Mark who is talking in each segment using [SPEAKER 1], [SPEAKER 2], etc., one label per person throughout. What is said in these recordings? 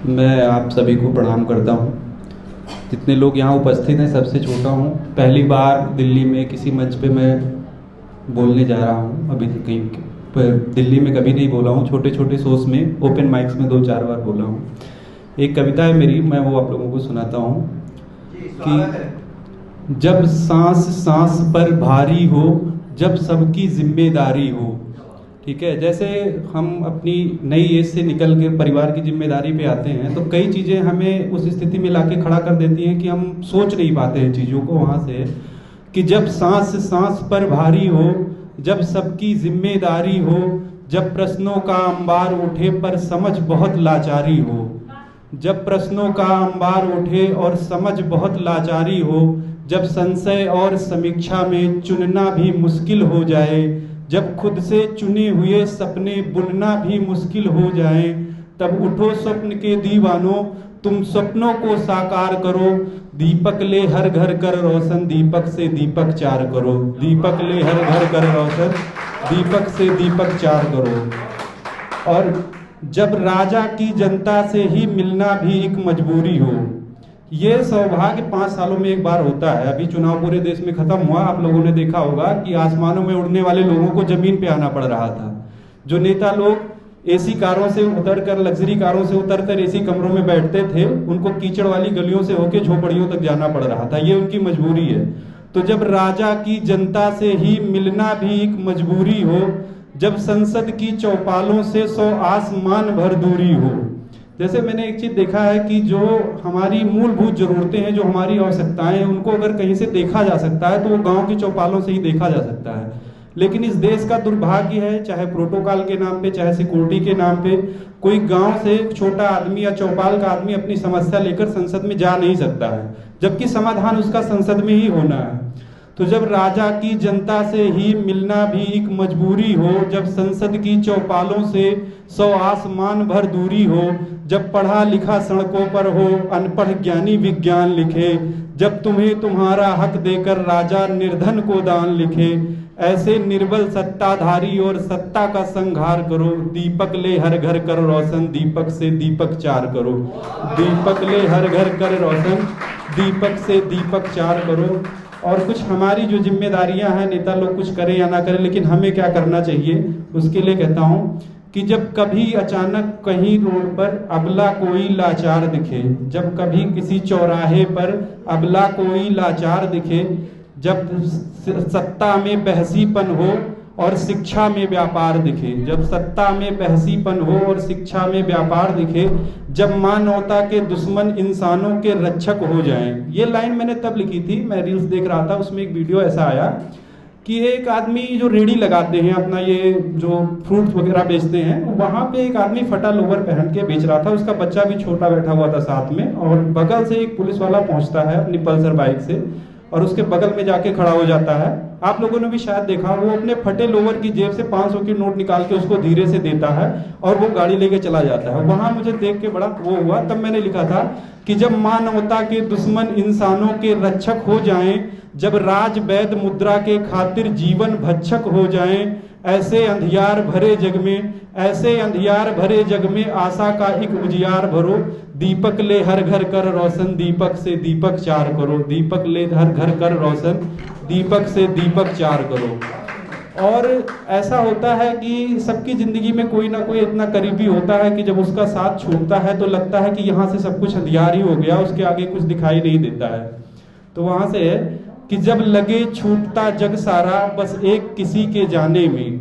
[SPEAKER 1] मैं आप सभी को प्रणाम करता हूँ। जितने लोग यहाँ उपस्थित हैं सबसे छोटा हूँ। पहली बार दिल्ली में किसी मंच पे मैं बोलने जा रहा हूँ। अभी तक कहीं पर दिल्ली में कभी नहीं बोला हूँ। छोटे छोटे शोज़ में, ओपन माइक्स में 2-4 बार बोला हूँ। एक कविता है मेरी, मैं वो आप लोगों को सुनाता हूँ कि जब सांस सांस पर भारी हो, जब सबकी जिम्मेदारी हो। ठीक है, जैसे हम अपनी नई एज से निकल के परिवार की जिम्मेदारी पे आते हैं तो कई चीज़ें हमें उस स्थिति में लाके खड़ा कर देती हैं कि हम सोच नहीं पाते हैं चीज़ों को। वहाँ से कि जब सांस सांस पर भारी हो, जब सबकी जिम्मेदारी हो, जब प्रश्नों का अंबार उठे पर समझ बहुत लाचारी हो। जब प्रश्नों का अंबार उठे और समझ बहुत लाचारी हो, जब संशय और समीक्षा में चुनना भी मुश्किल हो जाए, जब खुद से चुने हुए सपने बुनना भी मुश्किल हो जाए, तब उठो स्वप्न के दीवानों, तुम सपनों को साकार करो। दीपक ले हर घर कर रोशन, दीपक से दीपक चार करो। दीपक ले हर घर कर रोशन, दीपक से दीपक चार करो। और जब राजा की जनता से ही मिलना भी एक मजबूरी हो। ये सौभाग्य 5 सालों में एक बार होता है। अभी चुनाव पूरे देश में खत्म हुआ, आप लोगों ने देखा होगा कि आसमानों में उड़ने वाले लोगों को जमीन पे आना पड़ रहा था। जो नेता लोग एसी कारों से उतरकर, लग्जरी कारों से उतरकर एसी कमरों में बैठते थे, उनको कीचड़ वाली गलियों से होकर झोपड़ियों तक जाना पड़ रहा था। ये उनकी मजबूरी है। तो जब राजा की जनता से ही मिलना भी एक मजबूरी हो, जब संसद की चौपालों से 100 आसमान भर दूरी हो। जैसे मैंने एक चीज देखा है कि जो हमारी मूलभूत जरूरतें हैं, जो हमारी आवश्यकताएं हैं, उनको अगर कहीं से देखा जा सकता है तो वो गांव की चौपालों से ही देखा जा सकता है। लेकिन इस देश का दुर्भाग्य है, चाहे प्रोटोकॉल के नाम पे, चाहे सिक्योरिटी के नाम पे, कोई गांव से छोटा आदमी या चौपाल का आदमी अपनी समस्या लेकर संसद में जा नहीं सकता है, जबकि समाधान उसका संसद में ही होना है। तो जब राजा की जनता से ही मिलना भी एक मजबूरी हो, जब संसद की चौपालों से 100 आसमान भर दूरी हो, जब पढ़ा लिखा सड़कों पर हो, अनपढ़ ज्ञानी विज्ञान लिखे, जब तुम्हें तुम्हारा हक देकर राजा निर्धन को दान लिखे, ऐसे निर्बल सत्ताधारी और सत्ता का संहार करो। दीपक ले हर घर कर रोशन, दीपक से दीपक चार करो। दीपक ले हर घर कर रोशन, दीपक से दीपक चार करो। और कुछ हमारी जो जिम्मेदारियां हैं, नेता लोग कुछ करें या ना करें, लेकिन हमें क्या करना चाहिए उसके लिए कहता हूँ कि जब कभी अचानक कहीं रोड पर अबला कोई लाचार दिखे, जब कभी किसी चौराहे पर अबला कोई लाचार दिखे, जब सत्ता में बहसीपन हो और शिक्षा में व्यापार दिखे, जब सत्ता में बहसीपन हो और शिक्षा में व्यापार दिखे, जब मानवता के दुश्मन इंसानों के रक्षक हो जाएं। ये लाइन मैंने तब लिखी थी, मैं रील्स देख रहा था, उसमें एक वीडियो ऐसा आया कि एक आदमी जो रेडी लगाते हैं, अपना ये जो फ्रूट्स वगैरह बेचते हैं, वहाँ पे एक आदमी फटा लोवर पहन के बेच रहा था। उसका बच्चा भी छोटा बैठा हुआ था साथ में, और बगल से एक पुलिस वाला पहुँचता है अपनी पल्सर बाइक से और उसके बगल में जाके खड़ा हो जाता है। आप लोगों ने भी शायद देखा, वो अपने फटे लोवर की जेब से 500 की नोट निकाल के उसको धीरे से देता है और वो गाड़ी लेके चला जाता है। वहां मुझे देख के बड़ा वो हुआ, तब मैंने लिखा था कि जब मानवता के दुश्मन इंसानों के रक्षक हो जाएं, जब राज वैद मुद्रा के खातिर जीवन भक्षक हो जाएं, ऐसे अंधियार भरे जग में, ऐसे अंधियार भरे जग में आशा का एक उजियार भरो। दीपक ले हर घर कर रोशन, दीपक से दीपक चार करो। दीपक ले हर घर कर रोशन, दीपक से दीपक चार करो। और ऐसा होता है कि सबकी जिंदगी में कोई ना कोई इतना करीबी होता है कि जब उसका साथ छूटता है तो लगता है कि यहाँ से सब कुछ अंधियार ही हो गया, उसके आगे कुछ दिखाई नहीं देता है। तो वहां से कि जब लगे छूटता जग सारा बस एक किसी के जाने में,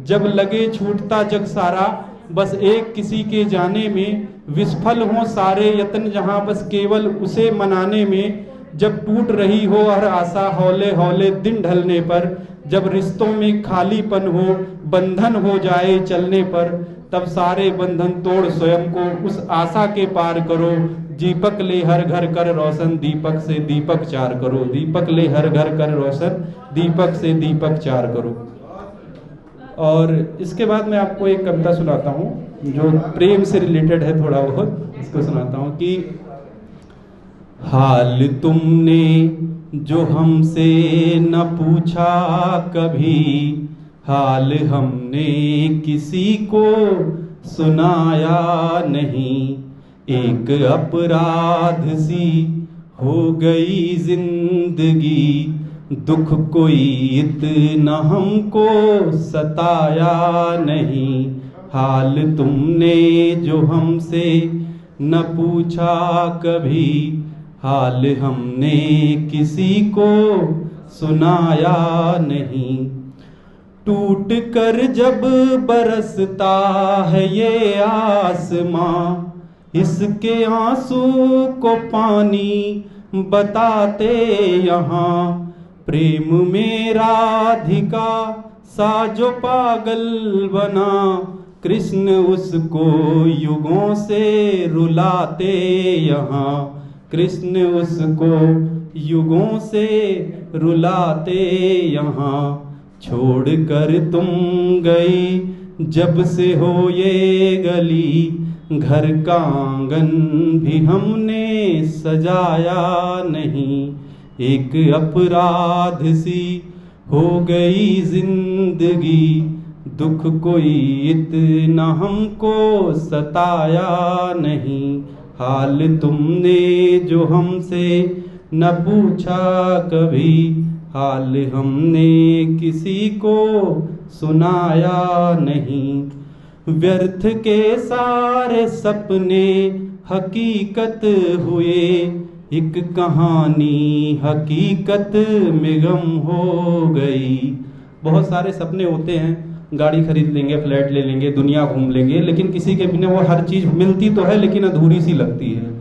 [SPEAKER 1] जब लगे छूटता जग सारा बस एक किसी के जाने में, विस्फल हो सारे यत्न जहां बस केवल उसे मनाने में, जब टूट रही हो हर आशा हौले हौले दिन ढलने पर, जब रिश्तों में खालीपन हो बंधन हो जाए चलने पर, तब सारे बंधन तोड़ स्वयं को उस आशा के पार करो। दीपक ले हर घर कर रोशन, दीपक से दीपक चार करो। दीपक ले हर घर कर रोशन, दीपक से दीपक चार करो। और इसके बाद मैं आपको एक कविता सुनाता हूँ जो प्रेम से रिलेटेड है थोड़ा बहुत। इसको सुनाता हूँ कि हाल तुमने जो हमसे न पूछा कभी, हाल हमने किसी को सुनाया नहीं। एक अपराध सी हो गई जिंदगी, दुख कोई इतना हमको सताया नहीं। हाल तुमने जो हमसे न पूछा कभी, हाल हमने किसी को सुनाया नहीं। टूट कर जब बरसता है ये आसमां, इसके आंसू को पानी बताते यहाँ। प्रेम में राधिका सा जो पागल बना, कृष्ण उसको युगों से रुलाते यहाँ। कृष्ण उसको युगों से रुलाते यहाँ। छोड़ कर तुम गई जब से हो ये गली, घर का आंगन भी हमने सजाया नहीं। एक अपराध सी हो गई जिंदगी, दुख कोई इतना हमको सताया नहीं। हाल तुमने जो हमसे न पूछा कभी, हाल हमने किसी को सुनाया नहीं। व्यर्थ के सारे सपने हकीकत हुए, एक कहानी हकीकत में गम हो गई। बहुत सारे सपने होते हैं, गाड़ी खरीद लेंगे, फ्लैट ले लेंगे, दुनिया घूम लेंगे, लेकिन किसी के बिना वो हर चीज मिलती तो है लेकिन अधूरी सी लगती है।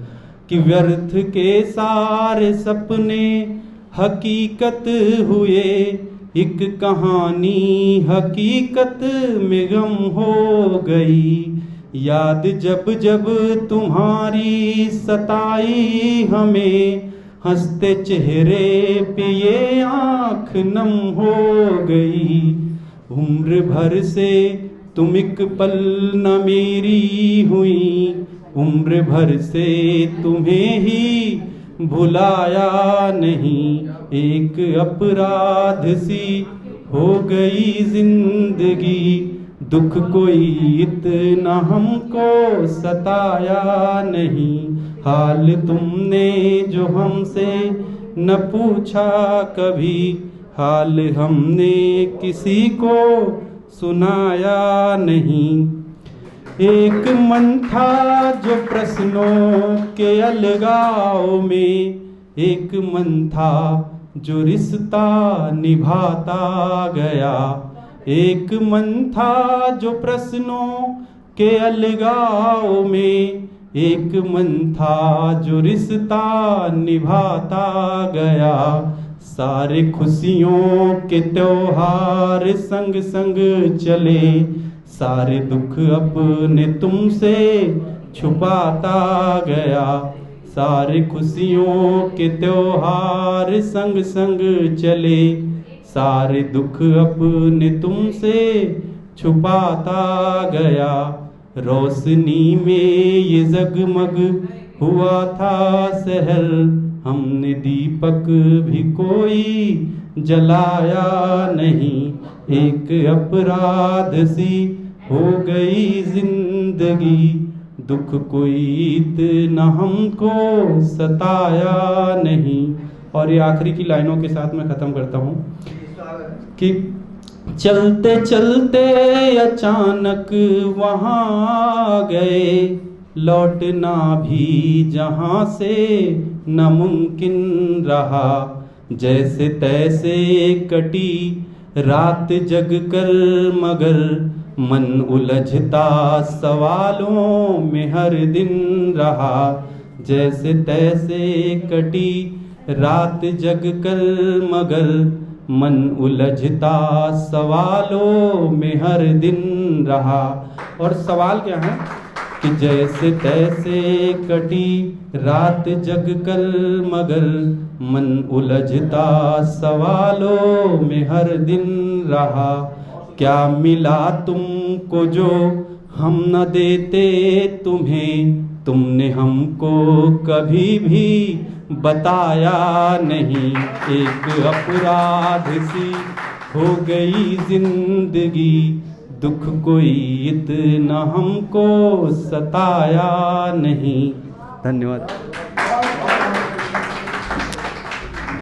[SPEAKER 1] कि व्यर्थ के सारे सपने हकीकत हुए, एक कहानी हकीकत में गम हो गई। याद जब जब तुम्हारी सताई हमें, हंसते चेहरे पे ये आँख नम हो गई। उम्र भर से तुम एक पल न मेरी हुई, उम्र भर से तुम्हें ही भुलाया नहीं। एक अपराध सी हो गई जिंदगी, दुख कोई इतना हमको सताया नहीं। हाल तुमने जो हमसे न पूछा कभी, हाल हमने किसी को सुनाया नहीं। एक मन था जो प्रश्नों के अलगाव में, एक मन था जो रिश्ता निभाता गया। एक मन था जो प्रश्नों के अलगाव में, एक मन था जो रिश्ता निभाता गया। सारे खुशियों के त्योहार संग संग चले, सारे दुख अपने तुमसे छुपाता गया। सारे खुशियों के त्योहार संग संग चले, सारे दुख अपने तुमसे छुपाता गया। रोशनी में ये जगमग हुआ था शहर, हमने दीपक भी कोई जलाया नहीं। एक अपराध सी हो गई जिंदगी, दुख कोई इतना हमको सताया नहीं। और ये आखिरी की लाइनों के साथ मैं खत्म करता हूँ कि चलते चलते अचानक वहाँ गए, लौटना भी जहाँ से नामुमकिन रहा। जैसे तैसे कटी रात जग कर, मगर मन उलझता सवालों में हर दिन रहा। जैसे तैसे कटी रात जग कर, मगर मन उलझता सवालों में हर दिन रहा। और सवाल क्या है कि जैसे तैसे कटी रात जग कर, मगर मन उलझता सवालों में हर दिन रहा। क्या मिला तुमको जो हम न देते तुम्हें, तुमने हमको कभी भी बताया नहीं। एक अपराध सी हो गई जिंदगी, दुख कोई इतना हमको सताया नहीं। धन्यवाद।